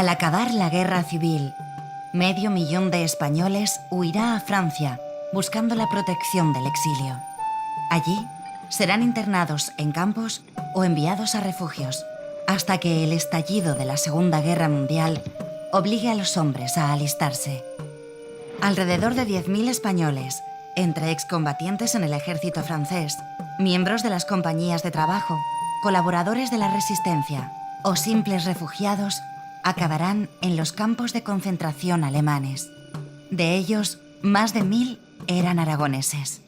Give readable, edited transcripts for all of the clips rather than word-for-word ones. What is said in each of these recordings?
Al acabar la guerra civil, 500.000 de españoles huirá a Francia buscando la protección del exilio. Allí serán internados en campos o enviados a refugios, hasta que el estallido de la Segunda Guerra Mundial obligue a los hombres a alistarse. Alrededor de 10.000 españoles, entre excombatientes en el ejército francés, miembros de las compañías de trabajo, colaboradores de la resistencia o simples refugiados, acabarán en los campos de concentración alemanes. De ellos, más de 1.000 eran aragoneses.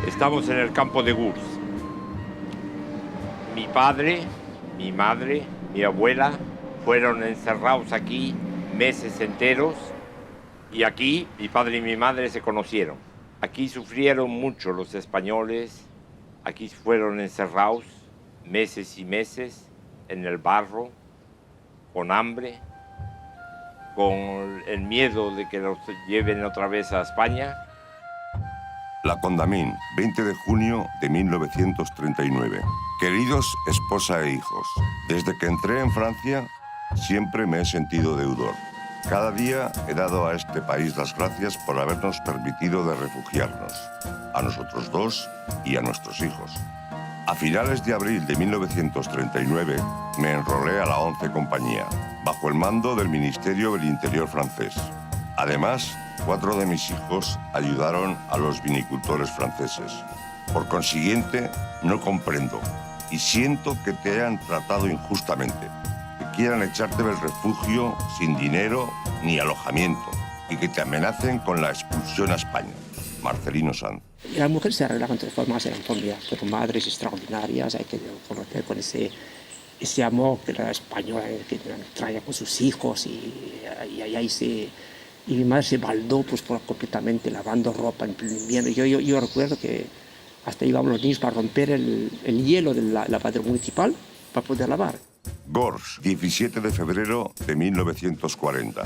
Estamos en el campo de Gurs. Mi padre, mi madre, mi abuela fueron encerrados aquí meses enteros y aquí mi padre y mi madre se conocieron. Aquí sufrieron mucho los españoles, aquí fueron encerrados meses y meses en el barro, con hambre, con el miedo de que los lleven otra vez a España. La Condamine, 20 de junio de 1939. Queridos esposa e hijos, desde que entré en Francia siempre me he sentido deudor. Cada día he dado a este país las gracias por habernos permitido de refugiarnos, a nosotros dos y a nuestros hijos. A finales de abril de 1939 me enrolé a la 11 Compañía, bajo el mando del Ministerio del Interior francés. Además, 4 de mis hijos ayudaron a los vinicultores franceses. Por consiguiente, no comprendo y siento que te hayan tratado injustamente, que quieran echarte del refugio sin dinero ni alojamiento y que te amenacen con la expulsión a España. Marcelino Sanz. Las mujeres se arreglaban de formas, eran familias, pero madres extraordinarias, hay que conocer con ese amor que la española que traía con sus hijos y ahí se... Y mi madre se baldó pues, completamente lavando ropa en pleno invierno. Yo recuerdo que hasta íbamos los niños para romper el hielo de la lavadero municipal para poder lavar. Gors, 17 de febrero de 1940.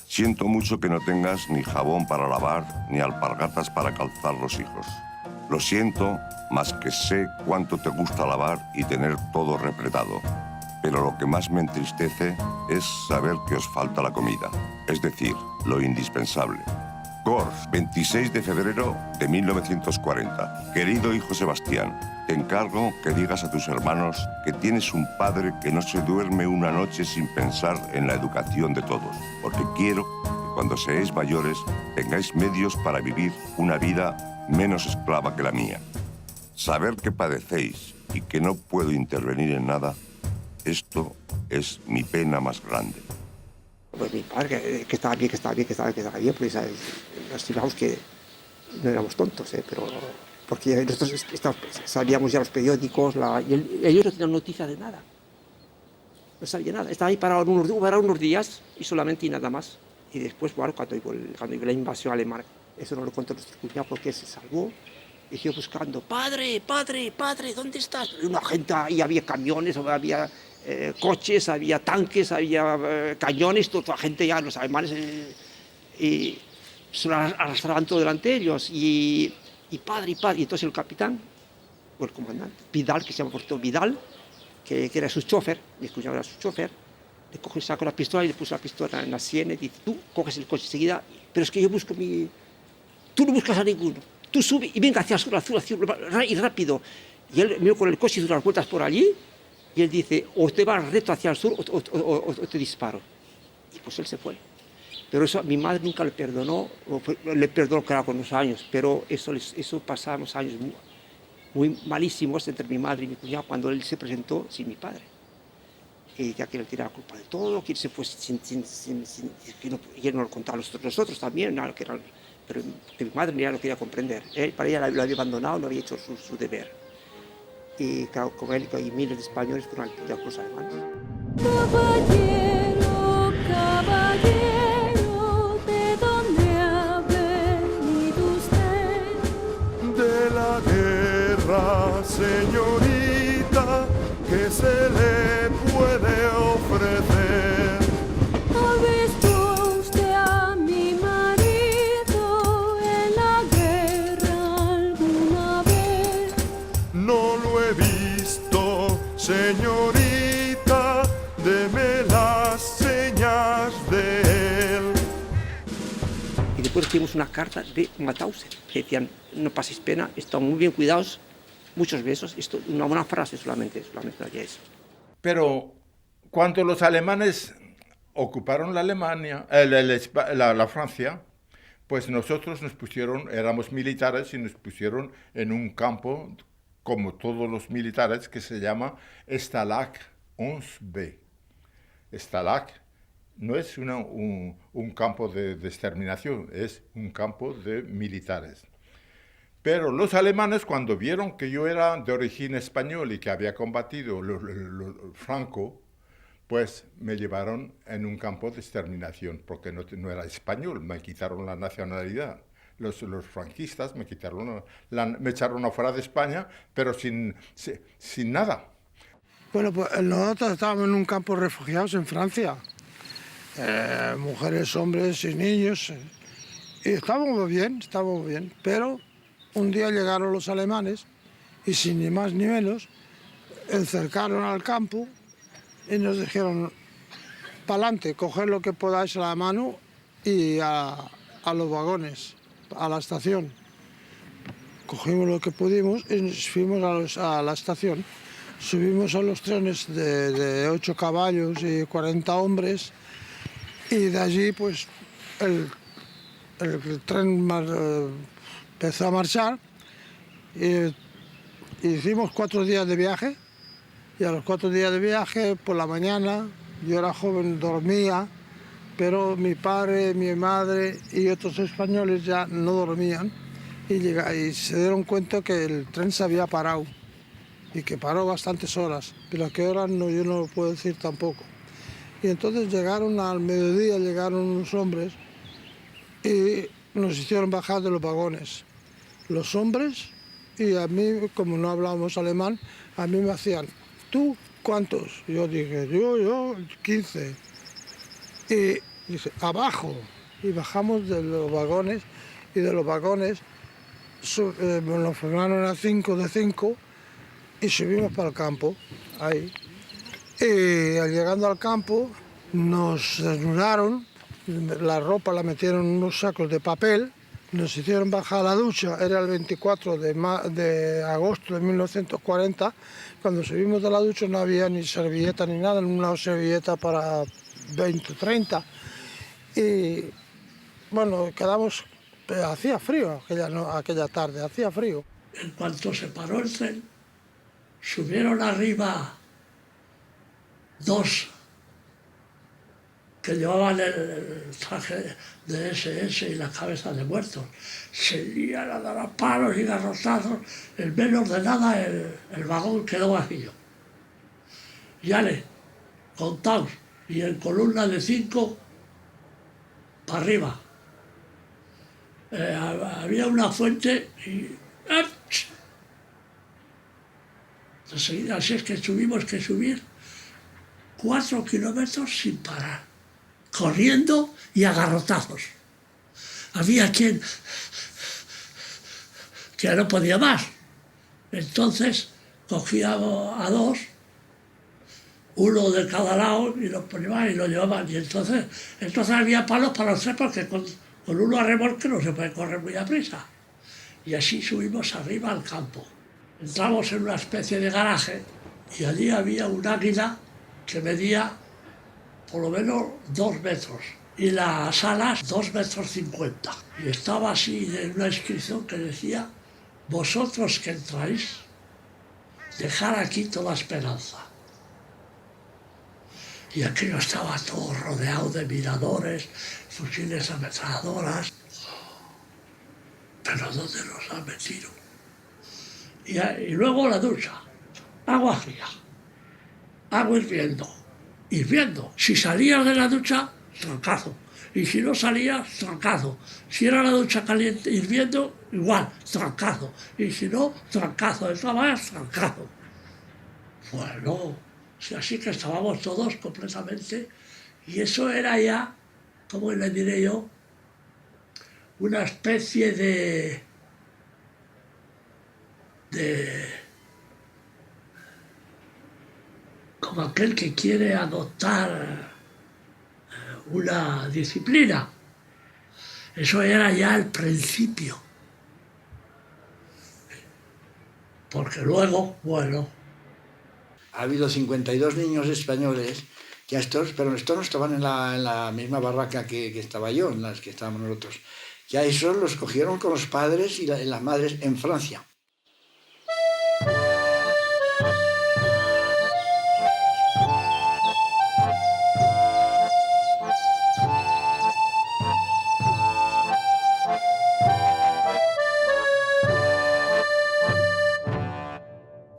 Siento mucho que no tengas ni jabón para lavar ni alpargatas para calzar los hijos. Lo siento, más que sé cuánto te gusta lavar y tener todo repletado. Pero lo que más me entristece es saber que os falta la comida, es decir, lo indispensable. Gors, 26 de febrero de 1940. Querido hijo Sebastián, te encargo que digas a tus hermanos que tienes un padre que no se duerme una noche sin pensar en la educación de todos, porque quiero que cuando seáis mayores tengáis medios para vivir una vida menos esclava que la mía. Saber que padecéis y que no puedo intervenir en nada, esto es mi pena más grande. Pues mi padre, que estaba bien, pues nos digamos que no éramos tontos, pero porque nosotros sabíamos ya los periódicos, y ellos no tenían noticia de nada. No sabía nada, estaba ahí parado unos días y solamente y nada más. Y después, bueno, cuando llegó la invasión alemana, eso no lo contó nuestro cuñado porque se salvó. Y yo buscando, padre, ¿dónde estás? Y una gente, ahí había camiones, había coches, había tanques, había cañones, toda la gente ya, los alemanes, y se arrastraban todo delante de ellos. Y padre, y entonces el capitán, o el comandante, Vidal, que se llama por todo Vidal, que era su chofer, mi cuñado era su chofer, le coge, sacó la pistola y le puso la pistola en la sien y dice, tú coges el coche enseguida, pero es que yo busco tú no buscas a ninguno. Tú sube y venga hacia el sur, y rápido. Y él miró con el coche y hizo unas vueltas por allí, y él dice, o te vas recto hacia el sur o te disparo. Y pues él se fue. Pero eso a mi madre nunca le perdonó, le perdonó claro con los años, pero eso pasábamos años muy malísimos entre mi madre y mi cuñado cuando él se presentó sin mi padre. Y ya que él tiene la culpa de todo, que él se fue y él no lo contaba a nosotros también, nada, que era... Pero que mi madre ya lo quería comprender. Para ella lo había abandonado, no había hecho su deber. Y claro, como él y miles de españoles fueron a la cruz alemana. Caballero, caballero, ¿de dónde ha venido usted? De la guerra. guerra, señorita, ¿qué se le puede ofrecer? ¿Ha visto usted a mi marido en la guerra alguna vez? No lo he visto, señorita, deme las señas de él. Y después recibimos una carta de Mauthausen que decían, no paséis pena, están muy bien cuidados, muchos besos. Esto, una buena frase solamente había eso. Pero cuando los alemanes ocuparon la Alemania, la Francia, pues nosotros nos pusieron, éramos militares y nos pusieron en un campo, como todos los militares, que se llama Stalag 11B. Stalag no es un campo de exterminación, es un campo de militares. Pero los alemanes, cuando vieron que yo era de origen español y que había combatido Franco, pues me llevaron en un campo de exterminación, porque no era español, me quitaron la nacionalidad. Los franquistas me quitaron me echaron afuera de España, pero sin nada. Bueno, pues nosotros estábamos en un campo de refugiados en Francia. Mujeres, hombres y niños. Y estábamos bien, pero un día llegaron los alemanes y sin ni más ni menos encercaron al campo y nos dijeron, pa'lante, coger lo que podáis a la mano y a los vagones, a la estación. Cogimos lo que pudimos y nos fuimos a la estación. Subimos a los trenes de 8 caballos y 40 hombres y de allí pues el tren empezó a marchar y hicimos 4 días de viaje y a los 4 días de viaje por la mañana, yo era joven, dormía, pero mi padre, mi madre y otros españoles ya no dormían y se dieron cuenta que el tren se había parado y que paró bastantes horas, pero a qué horas yo no lo puedo decir tampoco. Y entonces llegaron al mediodía, llegaron unos hombres y nos hicieron bajar de los vagones. Los hombres, y a mí, como no hablábamos alemán, a mí me hacían, ¿tú cuántos? Yo dije, yo, 15. Y dice, abajo. Y bajamos de los vagones, y de los vagones nos formaron a 5 de 5 y subimos para el campo, ahí. Y llegando al campo nos desnudaron, la ropa la metieron en unos sacos de papel, nos hicieron bajar a la ducha, era el 24 de agosto de 1940, cuando subimos de la ducha no había ni servilleta ni nada, una servilleta para 20 o 30. Y bueno, quedamos, hacía frío aquella tarde, hacía frío. En cuanto se paró el tren, subieron arriba 2 que llevaban el traje de SS y la cabeza de muertos. Se lían a dar a palos y garrotazos. En menos de nada el vagón quedó vacío. Ya le contaos, y en columna de 5 para arriba. Había una fuente y... Enseguida, así es que tuvimos que subir 4 kilómetros sin parar, corriendo y a garrotazos. Había quien que no podía más. Entonces cogíamos a 2, uno de cada lado, y los poníamos y lo llevaban. Y entonces había palos para los 3 porque con uno a remolque no se puede correr muy a prisa. Y así subimos arriba al campo. Entramos en una especie de garaje y allí había un águila que medía por lo menos 2 metros y las alas 2,50 metros. Y estaba así en una inscripción que decía, vosotros que entráis, dejar aquí toda esperanza. Y aquello estaba todo rodeado de miradores, fusiles ametralladoras. Pero ¿dónde nos han metido? Y luego la ducha, agua fría, agua hirviendo. Si salías de la ducha, trancazo. Y si no salía, trancazo. Si era la ducha caliente hirviendo, igual, trancazo. Y si no, trancazo. De todas maneras, trancazo. Bueno, así que estábamos todos completamente. Y eso era ya, como le diré yo, una especie de como aquel que quiere adoptar una disciplina. Eso era ya el principio. Porque luego, bueno... Ha habido 52 niños españoles, que pero estos no estaban en la misma barraca que estaba yo, en las que estábamos nosotros. Ya esos los cogieron con los padres y las madres en Francia.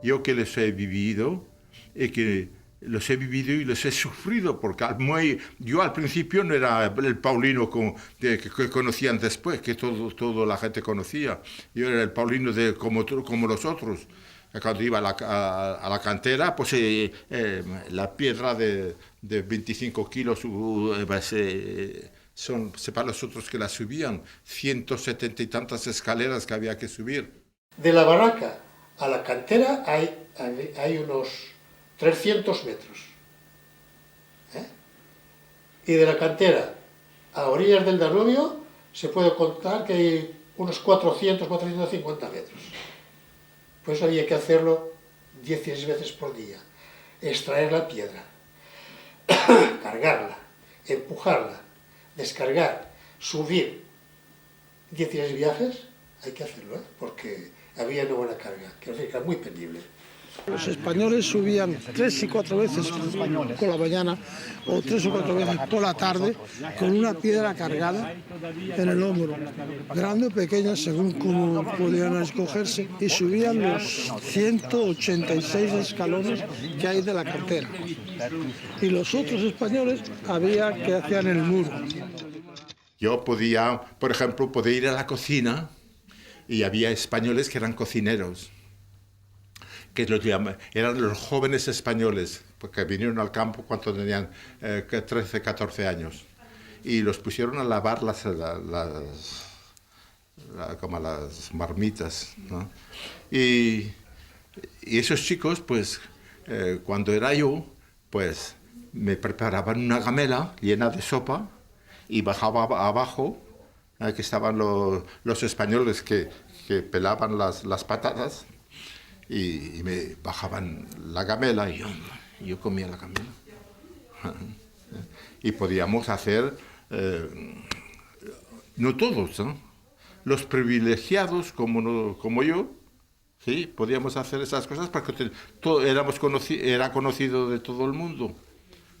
Yo que los he vivido, y y los he sufrido, porque yo al principio no era el Paulino que conocían después, que toda la gente conocía. Yo era el Paulino como los otros. Cuando iba a la cantera, pues la piedra de 25 kilos son para los otros que la subían, 170 y tantas escaleras que había que subir. De la barraca a la cantera hay unos 300 metros. Y de la cantera a orillas del Danubio se puede contar que hay unos 400, 450 metros. Pues había que hacerlo 16 veces por día. Extraer la piedra, cargarla, empujarla, descargar, subir. 16 viajes hay que hacerlo, porque había una buena carga, que era muy pendible. Los españoles subían 3 y 4 veces por la mañana o 3 o 4 veces por la tarde con una piedra cargada en el hombro, grande o pequeña según cómo podían escogerse, y subían los 186 escalones que hay de la cantera. Y los otros españoles que hacían el muro. Yo podía, por ejemplo, ir a la cocina y había españoles que eran cocineros, que eran los jóvenes españoles, porque vinieron al campo cuando tenían 13, 14 años, y los pusieron a lavar como las marmitas, ¿no? Y esos chicos, pues, cuando era yo, pues, me preparaban una gamela llena de sopa y bajaba abajo, que estaban los españoles que pelaban las patatas, y me bajaban la gamela y yo comía la gamela. Y podíamos hacer, no todos, ¿no? Los privilegiados como yo, sí, podíamos hacer esas cosas porque era conocido de todo el mundo.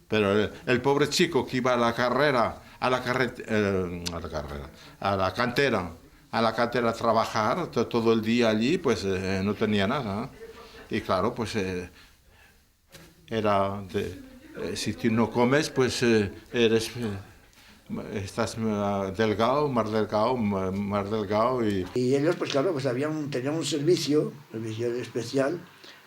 Pero el pobre chico que iba a la cantera a trabajar todo el día allí, pues no tenía nada. Y claro, pues si tú no comes, pues estás delgado, más delgado. Y ellos, pues claro, pues tenían un servicio especial,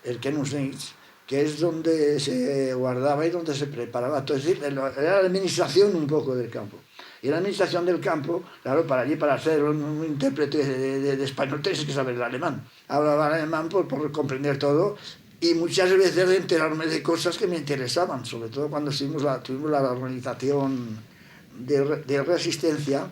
el Kenusneitz, que es donde se guardaba y donde se preparaba todo. Es decir, era la administración un poco del campo. Y la administración del campo, claro, para ser un intérprete de español tienes que saber el alemán. Hablaba alemán por comprender todo, y muchas veces de enterarme de cosas que me interesaban, sobre todo cuando tuvimos la organización de resistencia,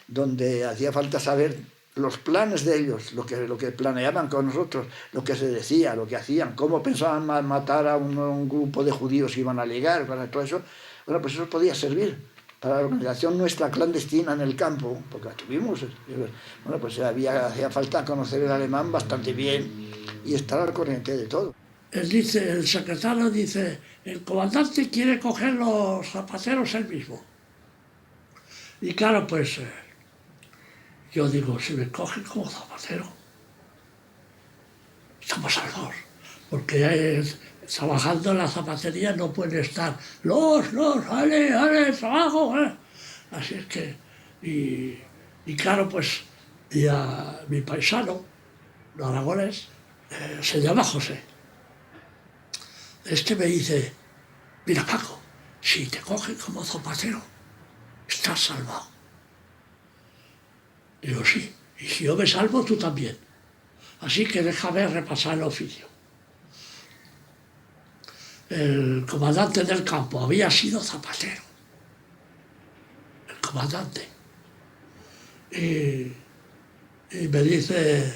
donde hacía falta saber los planes de ellos, lo que planeaban con nosotros, lo que se decía, lo que hacían, cómo pensaban matar a un grupo de judíos que iban a llegar, para todo eso. Bueno, pues eso podía servir para la organización nuestra clandestina en el campo, porque la tuvimos. Bueno, pues hacía falta conocer el alemán bastante bien y estar al corriente de todo. El secretario dice, el comandante quiere coger los zapateros él mismo. Y claro, pues yo digo, si me cogen como zapatero, estamos a los, porque trabajando en la zapatería no puede estar, ale, trabajo, Así es que, y claro, pues, y a mi paisano, los aragonés, se llama José. Este me dice, mira Paco, si te cogen como zapatero, estás salvado. Digo, sí, y si yo me salvo, tú también. Así que déjame repasar el oficio. El comandante del campo había sido zapatero. El comandante. Y me dice,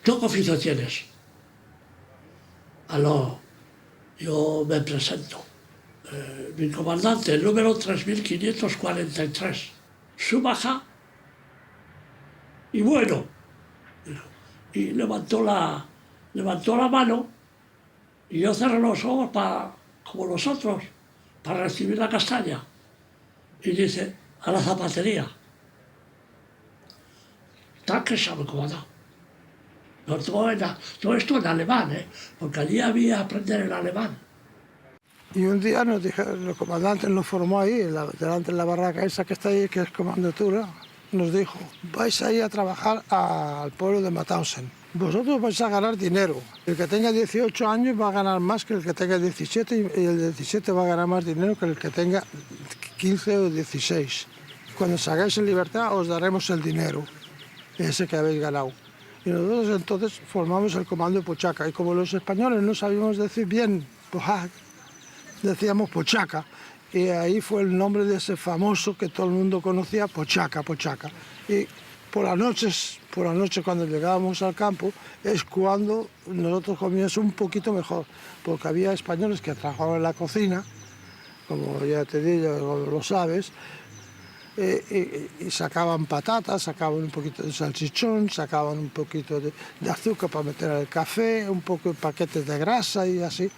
¿tú qué oficio tienes? Aló, yo me presento. Mi comandante, el número 3543. Su baja. Y bueno. Y levantó la mano y yo cerré los ojos como los otros para recibir la castaña. Y dice, a la zapatería. Tanque sabe cómo da. No, todo esto en alemán, porque allí había que aprender el alemán. Y un día nos dijeron, el comandante nos formó ahí, delante de la barraca esa que está ahí, que es comandatura, nos dijo, vais a ir a trabajar al pueblo de Mauthausen. Vosotros vais a ganar dinero. El que tenga 18 años va a ganar más que el que tenga 17 y el 17 va a ganar más dinero que el que tenga 15 o 16. Cuando salgáis en libertad os daremos el dinero, ese que habéis ganado. Y nosotros entonces formamos el comando Pochaca. Y como los españoles no sabíamos decir bien Pojac, decíamos Pochaca. Y ahí fue el nombre de ese famoso que todo el mundo conocía, Pochaca, Pochaca. Y por la noche cuando llegábamos al campo es cuando nosotros comíamos un poquito mejor, porque había españoles que trabajaban en la cocina, como ya te digo, lo sabes, y sacaban patatas, sacaban un poquito de salchichón, sacaban un poquito de azúcar para meter al café, un poco de paquetes de grasa y así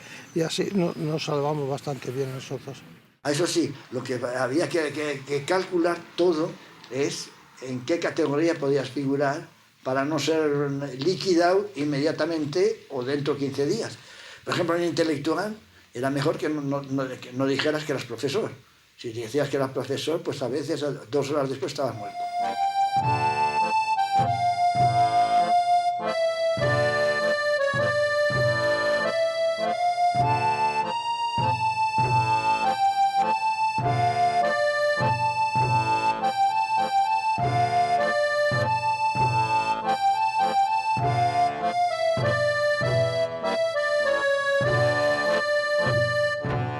nos salvamos bastante bien nosotros. Eso sí, lo que había que calcular todo es en qué categoría podías figurar para no ser liquidado inmediatamente o dentro de 15 días. Por ejemplo, en intelectual era mejor que no dijeras que eras profesor. Si decías que eras profesor, pues a veces 2 horas después estabas muerto.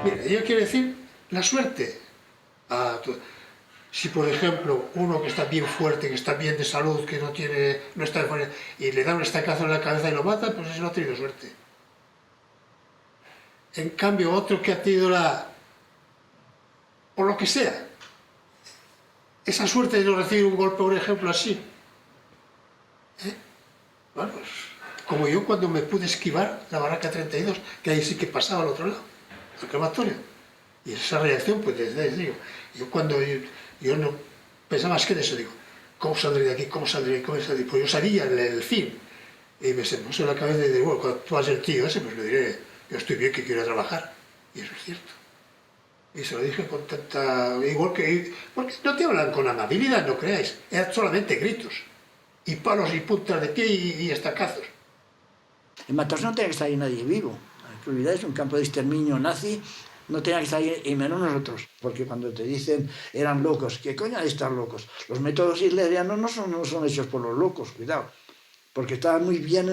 Mira, yo quiero decir la suerte. Si por ejemplo uno que está bien fuerte, que está bien de salud, que no está fuerte, y le da un estacazo en la cabeza y lo mata, pues ese no ha tenido suerte. En cambio otro que ha tenido por lo que sea, esa suerte de no recibir un golpe, por ejemplo, así. Bueno, pues, como yo cuando me pude esquivar la barraca 32, que ahí sí que pasaba al otro lado, al crematorio. Y esa reacción, pues desde digo, yo cuando yo no pensaba más que de eso, digo, ¿cómo saldré de aquí? ¿Cómo saldré? ¿Cómo saldré? Pues yo sabía el fin. Y me se me puso en la cabeza y digo, bueno, cuando tú vas el tío ese, pues le diré, yo estoy bien, que quiero trabajar. Y eso es cierto. Y se lo dije con tanta... Igual que... Porque no te hablan con amabilidad, no creáis. Eran solamente gritos. Y palos y puntas de pie y estacazos. En Mauthausen no tenía que estar ahí nadie vivo. No te olvidáis, un campo de exterminio nazi, no tenía que estar ahí, y menos nosotros. Porque cuando te dicen eran locos, ¿qué coño hay de estar locos? Los métodos hitlerianos no son hechos por los locos, cuidado. Porque estaban muy bien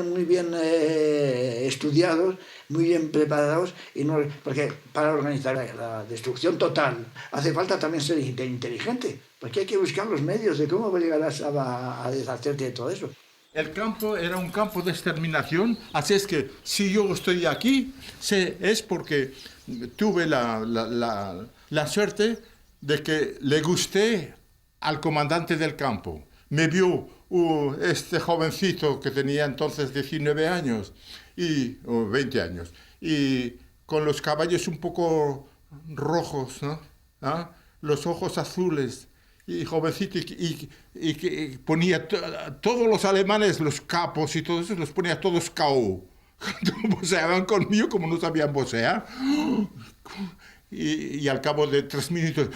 estudiados, muy bien preparados, y no, porque para organizar la destrucción total hace falta también ser inteligente, porque hay que buscar los medios de cómo llegarás a deshacerte de todo eso. El campo era un campo de exterminación, así es que si yo estoy aquí, es porque tuve la suerte de que le gusté al comandante del campo. Me vio este jovencito que tenía entonces 19 años, o 20 años, y con los cabellos un poco rojos, ¿no? ¿Ah? Los ojos azules, y jovencito, y que ponía todos los alemanes, los capos y todo eso, los ponía todos KO. Cuando voceaban conmigo, como no sabían vocear, y al cabo de 3 minutos,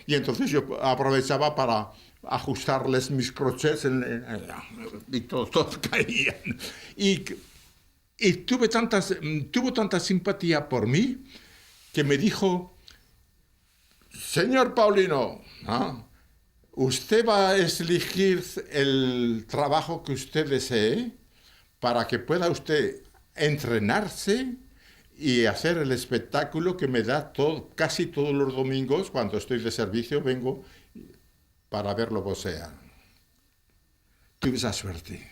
y entonces yo aprovechaba para ajustarles mis crochets y todos caían. Y tuvo tanta simpatía por mí que me dijo: señor Paulino, ¿no?, usted va a elegir el trabajo que usted desee para que pueda usted entrenarse y hacer el espectáculo que me da casi todos los domingos. Cuando estoy de servicio vengo para verlo boxear. Tuve esa suerte,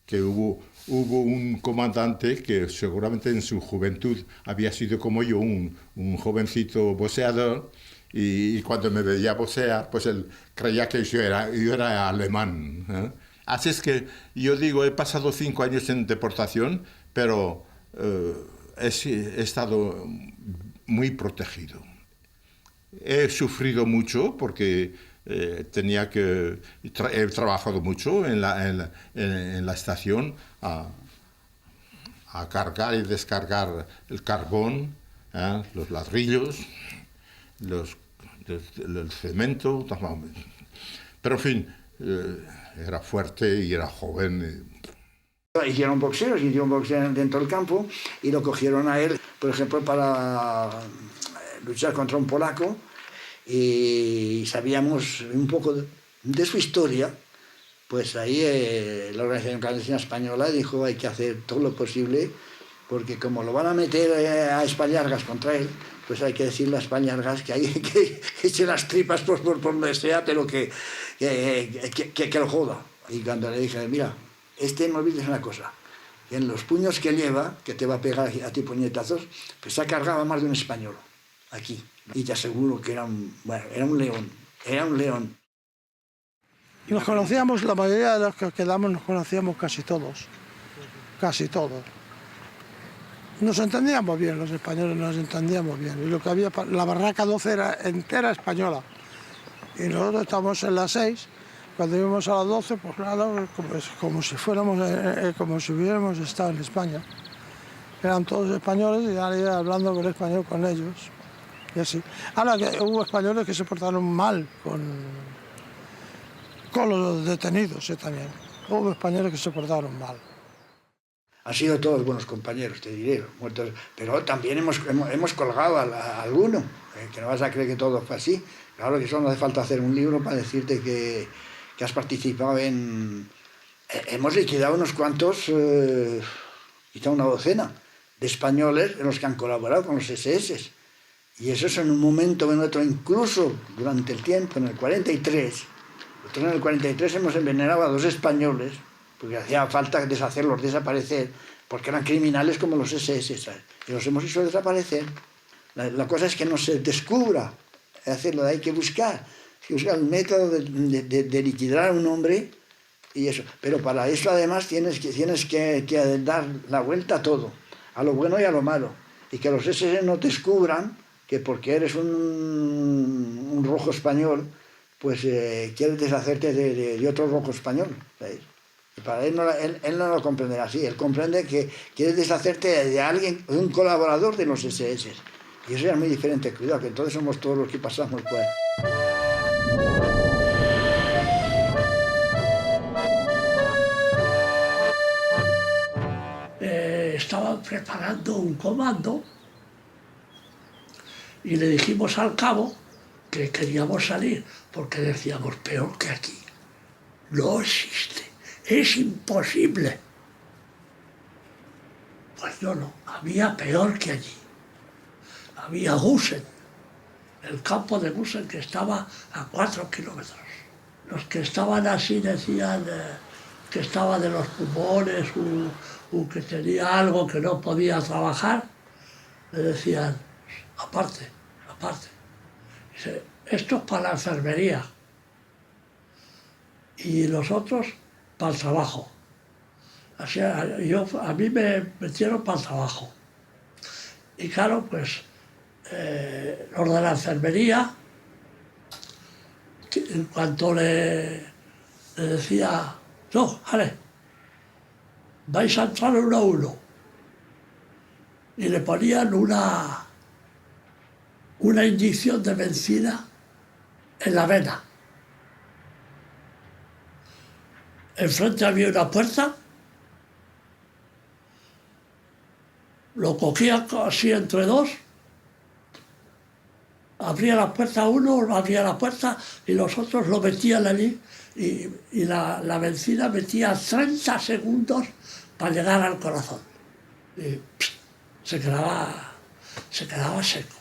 que hubo un comandante que seguramente en su juventud había sido como yo, un jovencito boxeador, y cuando me veía boxear, pues él creía que yo era alemán, ¿eh? Así es que yo digo, he pasado 5 años en deportación, pero he estado muy protegido. He sufrido mucho porque he trabajado mucho en la estación a cargar y descargar el carbón, los ladrillos, el cemento, pero en fin, era fuerte y era joven. Hicieron boxeo dentro del campo y lo cogieron a él, por ejemplo, para luchar contra un polaco, y sabíamos un poco de su historia. Pues ahí la Organización Clandestina Española dijo: hay que hacer todo lo posible, porque como lo van a meter a Españargas contra él, pues hay que decirle a Españargas que hay que eche las tripas por donde sea, pero que lo joda. Y cuando le dije: mira, no olvides una cosa, que en los puños que lleva, que te va a pegar a ti puñetazos, pues se ha cargado más de un español aquí. Y te aseguro que era un león. Nos conocíamos, la mayoría de los que quedamos nos conocíamos casi todos. Nos entendíamos bien, los españoles nos entendíamos bien. Y lo que había, la barraca 12 era entera española. Y nosotros estábamos en la 6, cuando íbamos a las 12, pues claro, como si hubiéramos estado en España. Eran todos españoles y ya iba hablando con español con ellos. Y así. Ahora, que hubo españoles que se portaron mal con los detenidos, también. Hubo españoles que se portaron mal. Han sido todos buenos compañeros, te diré, muertos, pero también hemos colgado a alguno, que no vas a creer que todo fue así. Claro que eso no hace falta hacer un libro para decirte que has participado en... Hemos liquidado unos cuantos, quizá una docena, de españoles en los que han colaborado con los SS. Y eso es en un momento o en otro, incluso durante el tiempo, en el 43. Nosotros en el 43 hemos envenenado a 2 españoles, porque hacía falta hacerlos desaparecer, porque eran criminales como los SS, ¿sabes? Y los hemos hecho desaparecer. La cosa es que no se descubra, hay que buscar el método de liquidar a un hombre, y eso. Pero para eso además tienes que dar la vuelta a todo, a lo bueno y a lo malo, y que los SS no descubran que porque eres un rojo español, pues quieres deshacerte de otro rojo español, ¿sabes? Y para él no lo comprenderá así. Él comprende que quieres deshacerte de alguien, de un colaborador de los SS. Y eso ya es muy diferente. Cuidado, que entonces somos todos los que pasamos por ahí. Estaban preparando un comando y le dijimos al cabo que queríamos salir, porque decíamos: peor que aquí no existe, es imposible. Pues no, había peor que allí. Había Gusen, el campo de Gusen, que estaba a 4 kilómetros. Los que estaban así decían que estaba de los pulmones, o que tenía algo que no podía trabajar, le decían: aparte. Dice: esto es para la enfermería y los otros para el trabajo. Así, a mí me metieron para el trabajo. Y claro, pues los de la enfermería, en cuanto le decía: no, vale, vais a entrar 1 a 1, y le ponían una una inyección de benzina en la vena. Enfrente había una puerta, lo cogía así entre dos, abría la puerta uno, abría la puerta y los otros lo metían allí y la benzina metía 30 segundos para llegar al corazón. Y se quedaba seco.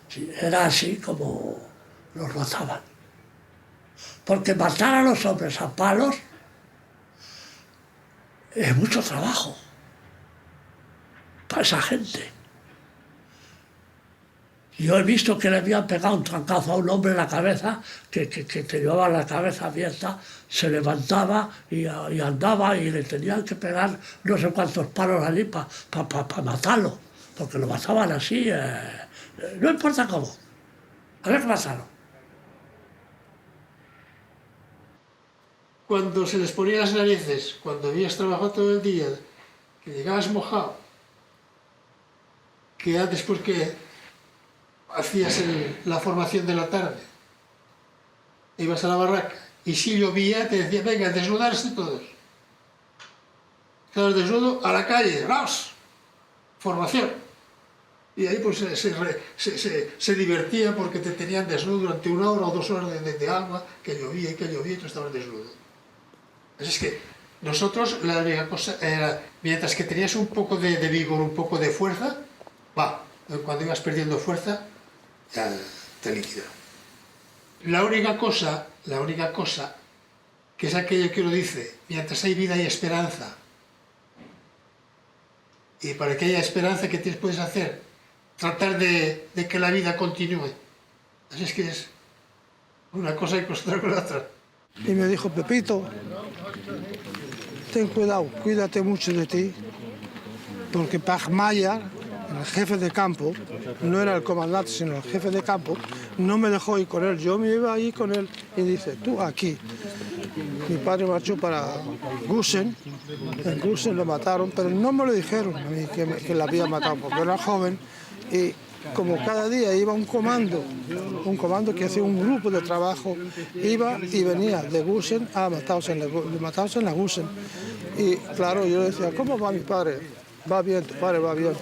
Sí, era así como los mataban. Porque matar a los hombres a palos es mucho trabajo para esa gente. Yo he visto que le habían pegado un trancazo a un hombre en la cabeza, que te llevaba la cabeza abierta, se levantaba y andaba y le tenían que pegar no sé cuántos palos allí para matarlo, porque lo mataban así, no importa cómo, había que matarlo. Cuando se les ponía las narices, cuando habías trabajado todo el día, que llegabas mojado, que ya después que hacías la formación de la tarde, ibas a la barraca, y si llovía te decía, venga, desnudarse todos. Cada desnudo, a la calle, ¡vamos! Formación. Y ahí pues se divertía porque te tenían desnudo durante 1 hora o 2 horas de agua, que llovía y tú estabas desnudo. Así es que nosotros la única cosa era, mientras que tenías un poco de vigor, un poco de fuerza, cuando ibas perdiendo fuerza, ya te liquidaba. La única cosa que es aquello que uno dice, mientras hay vida hay esperanza. Y para que haya esperanza, ¿qué puedes hacer? Tratar de que la vida continúe. Así es que es una cosa y otra con la otra. Y me dijo, Pepito, ten cuidado, cuídate mucho de ti, porque Pagmaya, el jefe de campo, no era el comandante, sino el jefe de campo, no me dejó ir con él, yo me iba ahí con él y dice, tú aquí. Mi padre marchó para Gusen, en Gusen lo mataron, pero no me lo dijeron a mí que lo había matado, porque era joven y como cada día iba un comando que hacía un grupo de trabajo, iba y venía de Gusen a Mauthausen en la Gusen. Y claro, yo decía, ¿cómo va mi padre? Va bien, tu padre va bien.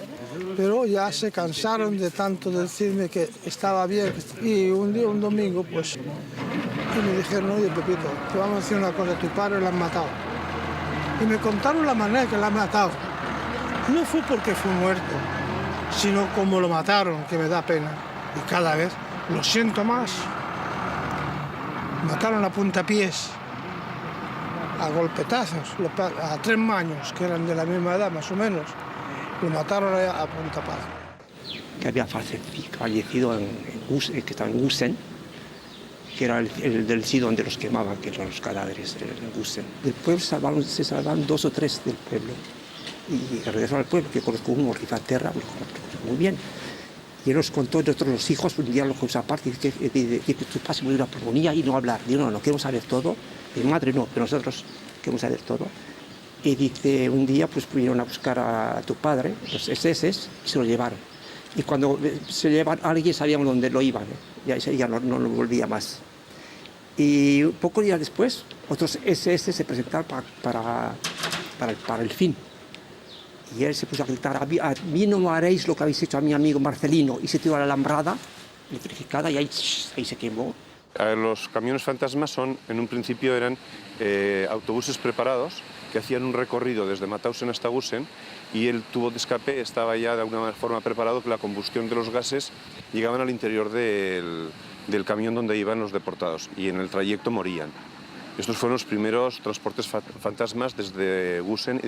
Pero ya se cansaron de tanto decirme que estaba bien. Y un día, un domingo, pues, y me dijeron, oye, Pepito, te vamos a decir una cosa, tu padre lo han matado. Y me contaron la manera que lo han matado. No fue porque fue muerto, sino como lo mataron, que me da pena. Y cada vez lo siento más. Mataron a puntapiés, a golpetazos, a 3 maños, que eran de la misma edad más o menos. Lo mataron a puntapiés. Que había fallecido que estaba en Gusen, que era el del sitio donde los quemaban, que eran los cadáveres en Gusen. Del pueblo se salvaron 2 o 3 del pueblo. Y regresaron al pueblo, que conozco uno, Rifaterra, lo conozco muy bien. Y él nos contó, nosotros los hijos, un día lo cogimos aparte, y que tus padres se una pulmonía y no hablar. Digo, no, queremos saber todo. Mi madre no, pero nosotros queremos saber todo. Y dice, un día pues vinieron a buscar a tu padre, los SS, y se lo llevaron. Y cuando se llevan a alguien sabíamos dónde lo iban, ya ese día no lo volvía más. Y pocos días después, otros SS se presentaron para el fin. Y él se puso a gritar, a mí no me haréis lo que habéis hecho a mi amigo Marcelino. Y se tiró a la alambrada electrificada y ahí se quemó. Los camiones fantasmas en un principio eran autobuses preparados que hacían un recorrido desde Mauthausen hasta Gusen, y el tubo de escape estaba ya de alguna forma preparado, que la combustión de los gases llegaban al interior del camión donde iban los deportados, y en el trayecto morían. Estos fueron los primeros transportes fantasmas desde Gusen y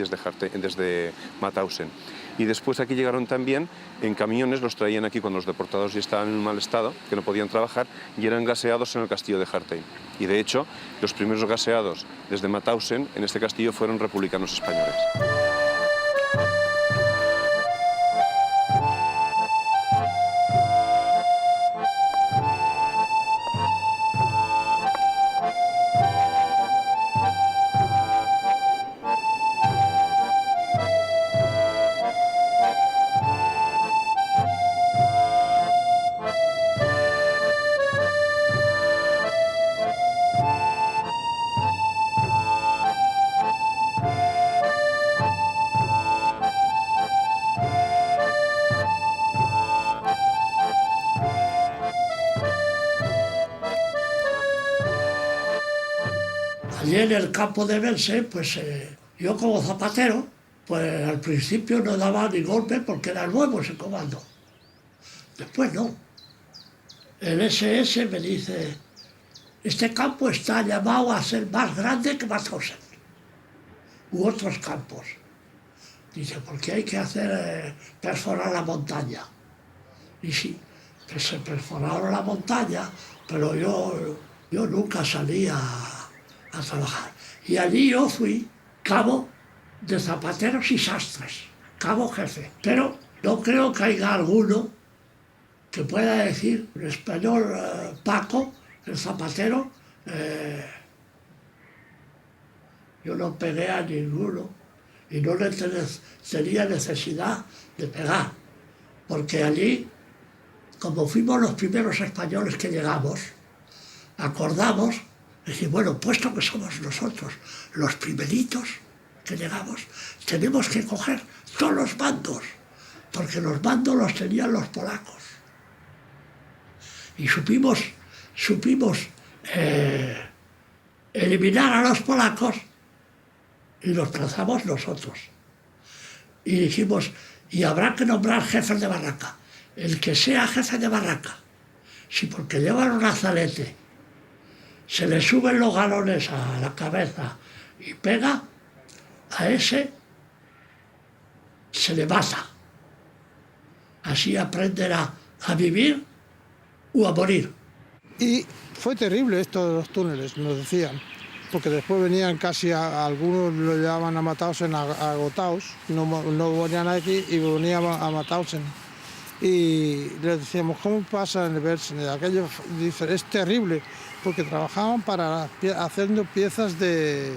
desde Mauthausen. Y después aquí llegaron también en camiones, los traían aquí cuando los deportados ya estaban en un mal estado, que no podían trabajar, y eran gaseados en el castillo de Hartheim. Y de hecho, los primeros gaseados desde Mauthausen en este castillo fueron republicanos españoles. en el campo de Bense, pues yo como zapatero, pues al principio no daba ni golpe porque era nuevo ese comando. Después no. El SS me dice, este campo está llamado a ser más grande que Mauthausen u otros campos. Dice, porque hay que hacer perforar la montaña. Y sí, que se perforaron la montaña, pero yo nunca salí a trabajar. Y allí yo fui cabo de zapateros y sastres, cabo jefe. Pero no creo que haya alguno que pueda decir, en español, Paco, el zapatero, yo no pegué a ninguno y no le tenía necesidad de pegar, porque allí, como fuimos los primeros españoles que llegamos, acordamos, decir, bueno, puesto que somos nosotros los primeritos que llegamos, tenemos que coger todos los mandos, porque los mandos los tenían los polacos. Y supimos eliminar a los polacos y los trazamos nosotros. Y dijimos, y habrá que nombrar jefes de barraca. El que sea jefe de barraca, si porque llevan un azalete, se le suben los galones a la cabeza y pega, a ese se le mata. Así aprenderá a vivir o a morir. Y fue terrible esto de los túneles, nos decían, porque después venían casi, algunos lo llevaban a Mauthausen agotados, no venían aquí y venían a Mauthausen. Y les decíamos, ¿cómo pasa en el Belsen? Aquello es terrible, porque trabajaban haciendo piezas de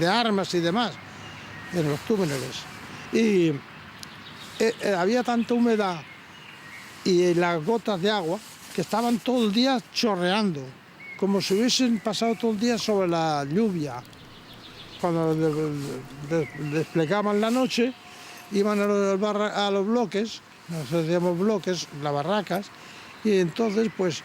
armas y demás en los túneles. Y había tanta humedad y las gotas de agua que estaban todo el día chorreando, como si hubiesen pasado todo el día sobre la lluvia. Cuando desplegaban la noche, iban a los bloques, nosotros decíamos bloques, las barracas, y entonces pues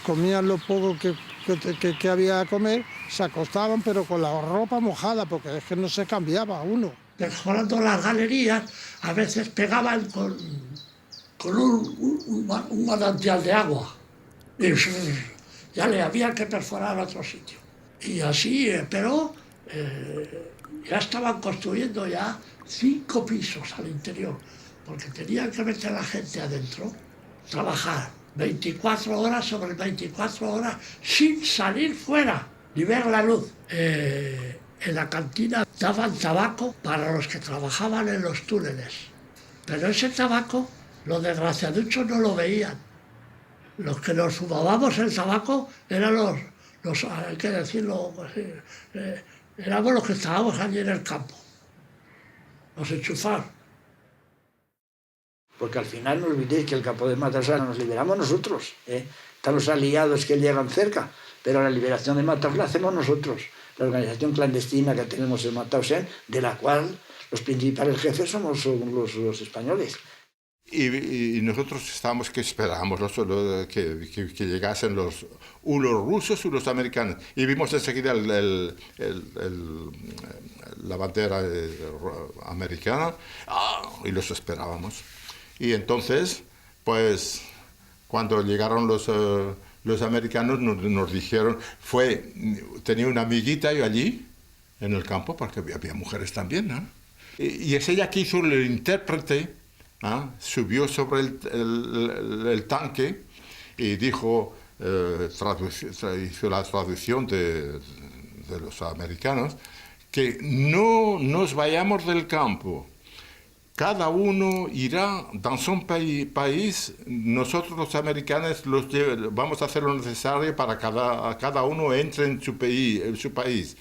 comían lo poco que había a comer, se acostaban pero con la ropa mojada, porque es que no se cambiaba uno. Perforando las galerías, a veces pegaban con un manantial de agua. Y ya le había que perforar a otro sitio. Y así, pero ya estaban construyendo ya 5 pisos al interior, porque tenían que meter a la gente adentro, trabajar 24 horas sobre 24 horas sin salir fuera ni ver la luz. En la cantina daban tabaco para los que trabajaban en los túneles, pero ese tabaco los desgraciaduchos no lo veían. Los que nos fumábamos el tabaco eran los hay que decirlo, éramos los que estábamos allí en el campo, los enchufados. Porque al final no olvidéis que el campo de Mauthausen nos liberamos nosotros. Están los aliados que llegan cerca, pero la liberación de Mauthausen la hacemos nosotros. La organización clandestina que tenemos en Mauthausen, de la cual los principales jefes somos los españoles. Y nosotros estábamos que esperábamos que llegasen los rusos o los americanos. Y vimos enseguida la bandera americana y los esperábamos. Y entonces, pues, cuando llegaron los americanos nos dijeron, tenía una amiguita yo allí, en el campo, porque había mujeres también, ¿no? Y es ella que hizo el intérprete, ¿no? Subió sobre el tanque y dijo, hizo la traducción de los americanos, que no nos vayamos del campo. Cada uno irá en su país, nosotros los americanos vamos a hacer lo necesario para cada uno entre en su país.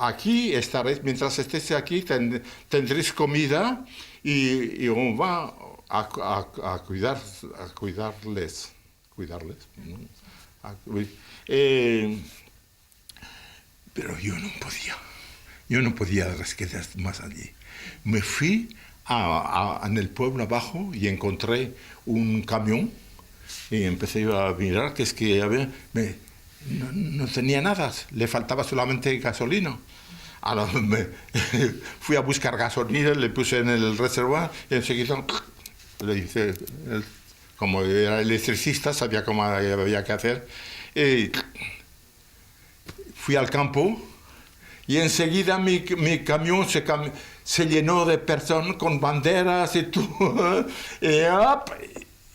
Aquí estaréis, mientras estéis aquí tendréis comida y on va a cuidarles. ¿No? Pero yo no podía quedar más allí. Me fui en el pueblo abajo y encontré un camión y empecé a mirar que es que había... no tenía nada, le faltaba solamente gasolina. Ahora fui a buscar gasolina, le puse en el reservoir y enseguida le hice, como era electricista, sabía cómo había que hacer. Y fui al campo y enseguida mi camión se llenó de personas con banderas y todo.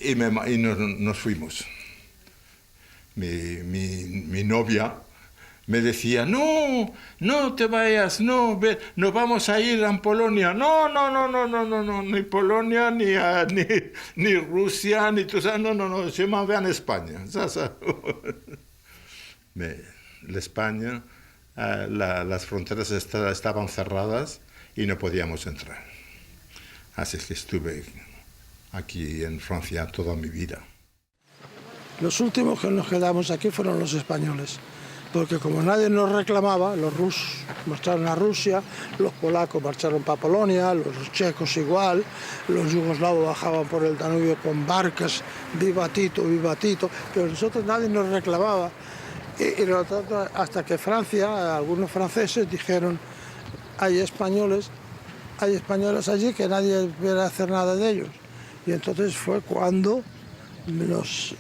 Y nos fuimos. Mi novia me decía, no te vayas, no vamos a ir a Polonia. No, ni Polonia, ni Rusia, ni tú sabes, no, yo me voy a España. La España, las fronteras estaban cerradas y no podíamos entrar. Así que estuve aquí en Francia toda mi vida. Los últimos que nos quedamos aquí fueron los españoles, porque como nadie nos reclamaba, los rusos marcharon a Rusia, los polacos marcharon para Polonia, los checos igual, los yugoslavos bajaban por el Danubio con barcas, viva Tito, pero nosotros nadie nos reclamaba. Y hasta que Francia, algunos franceses dijeron, hay españoles allí que nadie viene a hacer nada de ellos. Y entonces fue cuando nos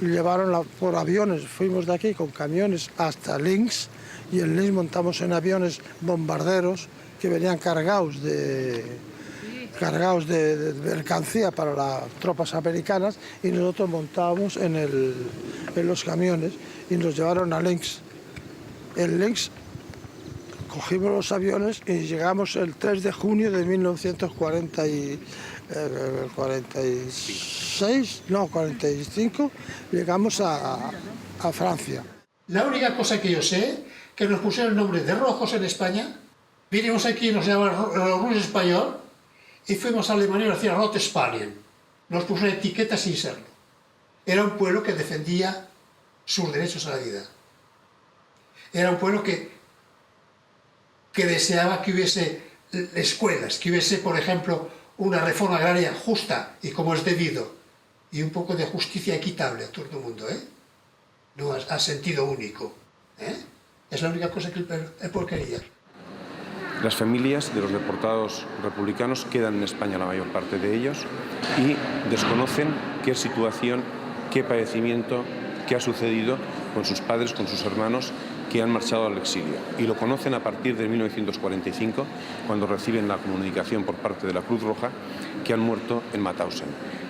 llevaron por aviones, fuimos de aquí con camiones hasta Linz, y en Linz montamos en aviones bombarderos que venían cargados de mercancía para las tropas americanas, y nosotros montábamos en los camiones y nos llevaron a Linz. En Linz cogimos los aviones y llegamos el 3 de junio de 1945, llegamos a Francia. La única cosa que yo sé, que nos pusieron el nombre de rojos en España, vinimos aquí, nos llamaban Rus Español, y fuimos a Alemania y nos decían Rot Spanien. Nos pusieron etiqueta sin serlo. Era un pueblo que defendía sus derechos a la vida. Era un pueblo que deseaba que hubiese escuelas, que hubiese, por ejemplo, una reforma agraria justa y como es debido, y un poco de justicia equitable a todo el mundo, no a sentido único. Es la única cosa que el pueblo quería. Las familias de los deportados republicanos quedan en España, la mayor parte de ellos, y desconocen qué situación, qué padecimiento, qué ha sucedido con sus padres, con sus hermanos que han marchado al exilio. Y lo conocen a partir de 1945, cuando reciben la comunicación por parte de la Cruz Roja que han muerto en Mauthausen.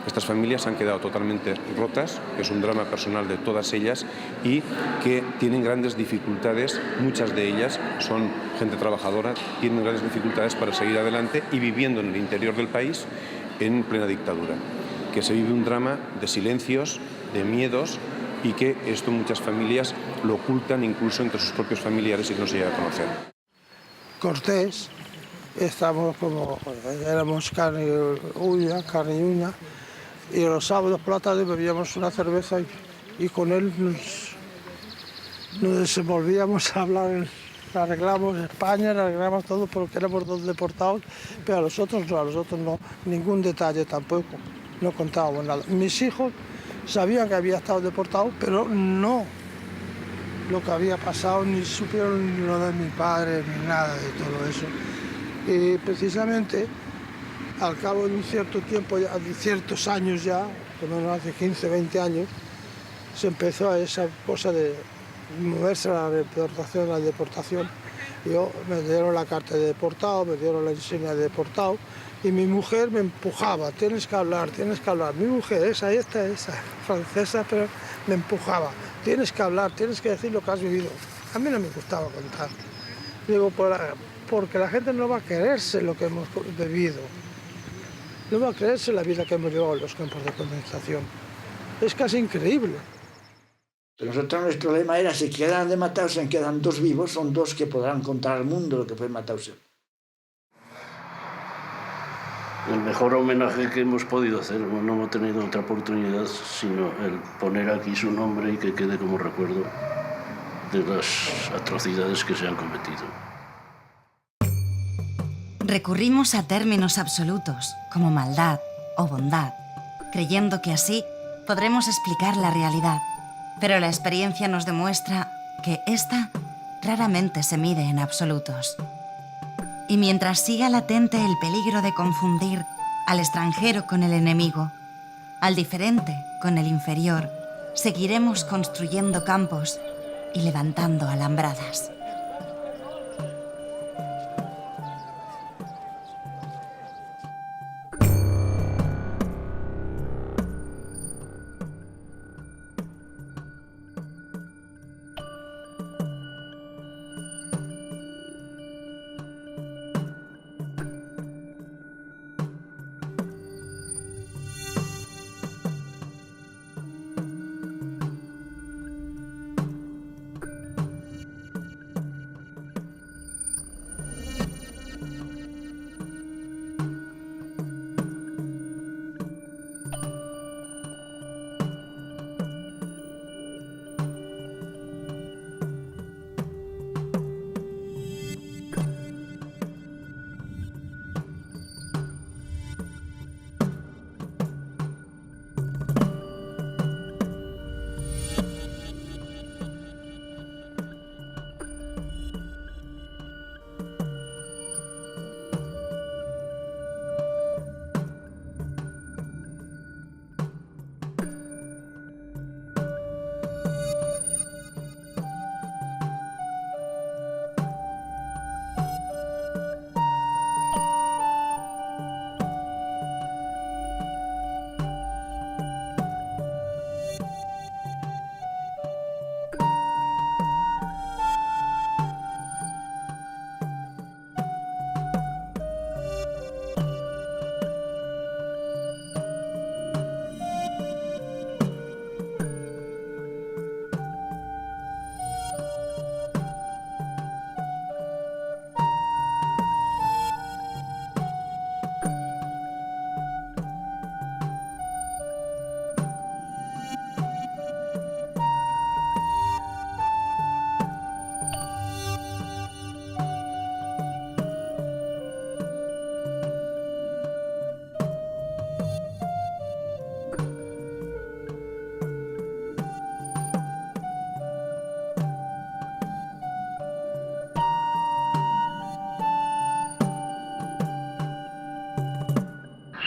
Estas familias han quedado totalmente rotas, que es un drama personal de todas ellas, y que tienen grandes dificultades, muchas de ellas son gente trabajadora, tienen grandes dificultades para seguir adelante y viviendo en el interior del país en plena dictadura. Que se vive un drama de silencios, de miedos, y que esto muchas familias lo ocultan incluso entre sus propios familiares y no se llega a conocer. Cortés, éramos carne y uña, y los sábados por la tarde bebíamos una cerveza y con él nos desenvolvíamos a hablar, arreglamos España, arreglamos todo porque éramos dos deportados, pero a los otros no, ningún detalle tampoco, no contábamos nada. Mis hijos sabían que había estado deportado, pero no lo que había pasado, ni supieron lo de mi padre, ni nada de todo eso. Y precisamente, al cabo de un cierto tiempo, de ciertos años ya, como hace 15, 20 años, se empezó a esa cosa de moverse a la deportación. Me dieron la carta de deportado, me dieron la insignia de deportado, y mi mujer me empujaba, tienes que hablar. Mi mujer, esa francesa, pero me empujaba, tienes que hablar, tienes que decir lo que has vivido. A mí no me gustaba contar. Digo, porque la gente no va a creerse lo que hemos vivido. No va a creerse la vida que hemos llevado en los campos de concentración. Es casi increíble. Nosotros nuestro lema era, si quedan de Mauthausen, quedan dos vivos, son dos que podrán contar al mundo lo que fue Mauthausen. El mejor homenaje que hemos podido hacer, no hemos tenido otra oportunidad, sino el poner aquí su nombre y que quede como recuerdo de las atrocidades que se han cometido. Recurrimos a términos absolutos, como maldad o bondad, creyendo que así podremos explicar la realidad. pero la experiencia nos demuestra que esta raramente se mide en absolutos. Y mientras siga latente el peligro de confundir al extranjero con el enemigo, al diferente con el inferior, seguiremos construyendo campos y levantando alambradas.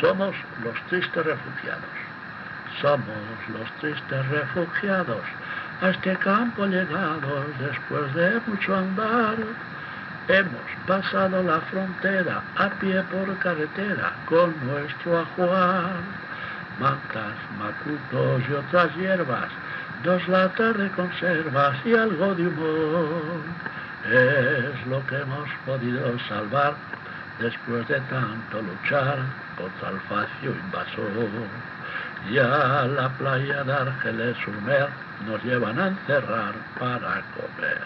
Somos los tristes refugiados. Somos los tristes refugiados a este campo llegados después de mucho andar. Hemos pasado la frontera a pie por carretera con nuestro ajuar. Mantas, macutos y otras hierbas, 2 latas de conservas y algo de humor. Es lo que hemos podido salvar después de tanto luchar contra el facio invasor. Ya la playa de Argelès-sur-Mer nos llevan a encerrar para comer.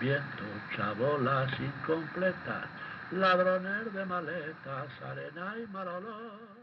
Viento, chabolas incompletas, ladrones de maletas, arena y mal olor.